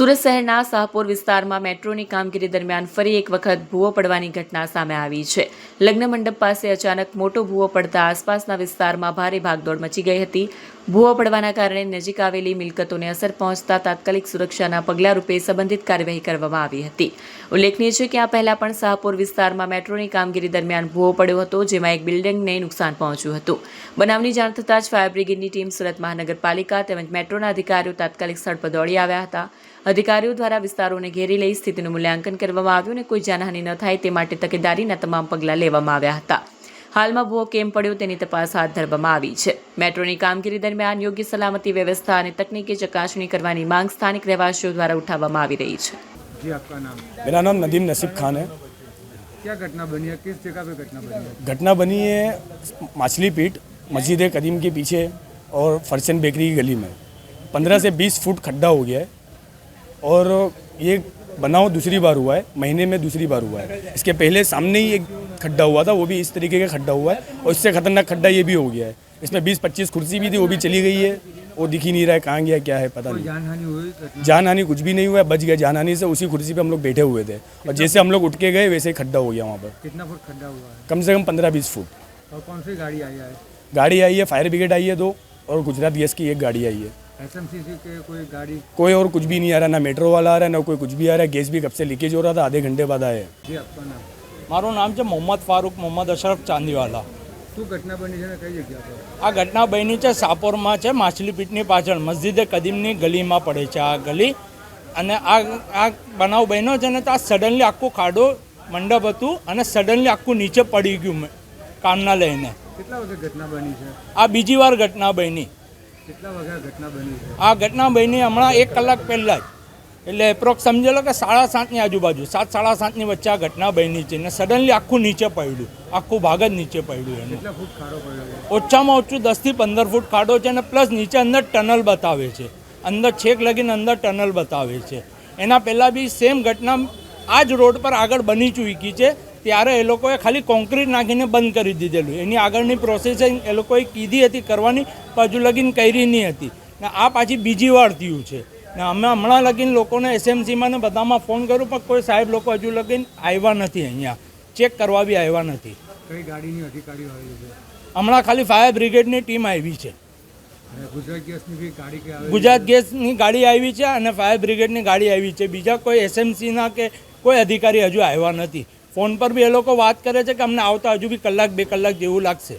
સુરત શહેરના શાહપુર વિસ્તારમાં મેટ્રોની કામગીરી દરમિયાન ફરી એક વખત ભૂવો પડવાની ઘટના સામે આવી છે। લગ્ન મંડપ પાસે અચાનક મોટો ભૂવો પડતા આસપાસના વિસ્તારમાં ભારે ભાગદોડ મચી ગઈ હતી। ભૂવો પડવાના કારણે નજીક આવેલી મિલકતોને અસર પહોંચતા તાત્કાલિક સુરક્ષાના પગલા રૂપે સંબંધિત કાર્યવાહી કરવામાં આવી હતી। ઉલ્લેખનીય છે કે આ પહેલા પણ શાહપુર વિસ્તારમાં મેટ્રોની કામગીરી દરમિયાન ભૂવો પડ્યો હતો, જેમાં એક બિલ્ડિંગને નુકસાન પહોંચ્યું હતું। બનાવની જાણ થતાં જ ફાયર બ્રિગેડની ટીમ સુરત મહાનગરપાલિકા તેમજ મેટ્રોના અધિકારીઓ તાત્કાલિક સ્થળ પર દોડી આવ્યા હતા। અધિકારીઓ દ્વારા વિસ્તારોને ઘેરી લઈ સ્થિતિનું મૂલ્યાંકન કરવામાં આવ્યું અને કોઈ જાનહાનિ ન થાય તે માટે તકેદારીના તમામ પગલાં લેવામાં આવ્યા હતા। હાલમાં ભૂવો કેમ પડ્યો તેની તપાસ હાથ ધરવામાં આવી છે। મેટ્રોની કામગીરી દરમિયાન યોગ્ય સલામતી વ્યવસ્થા અને તકનીકી ચકાસણી કરવાની માંગ સ્થાનિક રહેવાસીઓ દ્વારા ઉઠાવવામાં આવી રહી છે। जी, आपका नाम? मेरा नाम नदीम नसीब खान है। क्या घटना बनी है, किस जगह पे घटना बनी है? घटना बनी है माछली पीट मस्जिद कदीम के पीछे और फरसन बेकरी की गली में 15 से 20 फुट खड्डा हो गया है और ये बनाव दूसरी बार हुआ है, महीने में दूसरी बार हुआ है। इसके पहले सामने ही एक खड्डा हुआ था, वो भी इस तरीके का खड्डा हुआ है और इससे खतरनाक खड्डा ये भी हो गया है। इसमें 20-25 कुर्सी भी थी, वो भी चली गई है, वो दिख ही नहीं रहा है कहाँ गया क्या है पता नहीं। जान हानि हुई? जान हानि कुछ भी नहीं हुआ है, बच गया जान हानि से। उसी कुर्सी पे हम लोग बैठे हुए थे और जैसे हम लोग उठ के गए वैसे ही खड्डा हो गया वहाँ पर। कितना फुट खड्डा हुआ है? कम से कम 15-20 फुट। और कौन सी गाड़ी आई है? गाड़ी आई है, फायर ब्रिगेड आई है 2 और गुजरात गैस की एक गाड़ी आई है। एसएमसीसी के कोई गाड़ी? कोई और कुछ भी नहीं आ रहा, ना मेट्रो वाला आ रहा है, ना कोई कुछ भी आ रहा है। गैस भी कब से लीकेज हो रहा था, आधे घंटे बाद आए। जी, आपका नाम? મારું નામ છે મોહમ્મદ ફારૂક મોહમ્મદ અશરફ ચાંદીવાલા। શું ઘટના બની છે ને કઈ જગ્યા પર? આ ઘટના બની છે શાહપુરમાં છે, માછલીપીટની પાછળ મસ્જિદે કદીમની ગલીમાં પડે છે આ ગલી। અને આ બનાવ બન્યો છે ને તો આ સડનલી આખું ખાડો મંડપ હતું અને સડનલી આખું નીચે પડી ગયું કામના લઈને। કેટલા વાગે ઘટના બની છે? આ બીજી વાર ઘટના બની। કેટલા વાગે ઘટના બની છે? આ ઘટના બની હમણાં 1 કલાક પહેલાં જ, એટલે એપ્રોક્સ સમજી લો કે 7:30ની આજુબાજુ, 7-7:30ની વચ્ચે આ ઘટના બની છે ને સડનલી આખું નીચે પડ્યું, આખું ભાગ જ નીચે પડ્યું એનું। કેટલા ફૂટ ખાડો પડ્યો છે? ઓછામાં ઓછું 10 થી 15 ફૂટ ખાડો છે અને પ્લસ નીચે અંદર ટનલ બતાવે છે, અંદર છેક લગીને અંદર ટનલ બતાવે છે। એના પહેલાં બી સેમ ઘટના આ જ રોડ પર આગળ બની ચૂકી છે, ત્યારે એ લોકોએ ખાલી કોન્ક્રીટ નાખીને બંધ કરી દીધેલું। એની આગળની પ્રોસેસિંગ એ લોકોએ કીધી હતી કરવાની, પણ હજુ લગીન કરી નહીં હતી ને આ પાછી બીજી વાર થયું છે ને અમે હમણાં લગીન લોકોને એસએમસીમાં ને બધામાં ફોન કર્યો પણ કોઈ સાહેબ લોકો હજુ લગીન આવ્યા નથી, અહીંયા ચેક કરવા બી આવ્યા નથી। કઈ ગાડીની અધિકારીઓ આવી છે? હમણાં ખાલી ફાયર બ્રિગેડની ટીમ આવી છે, ગુજરાત ગેસની બી ગાડી કે આવી? ગુજરાત ગેસની ગાડી આવી છે અને ફાયર બ્રિગેડની ગાડી આવી છે। બીજા કોઈ એસએમસીના કે કોઈ અધિકારી હજુ આવ્યા નથી। ફોન પર બી એ લોકો વાત કરે છે કે અમને આવતા હજુ બી 1-2 કલાક જેવું લાગશે।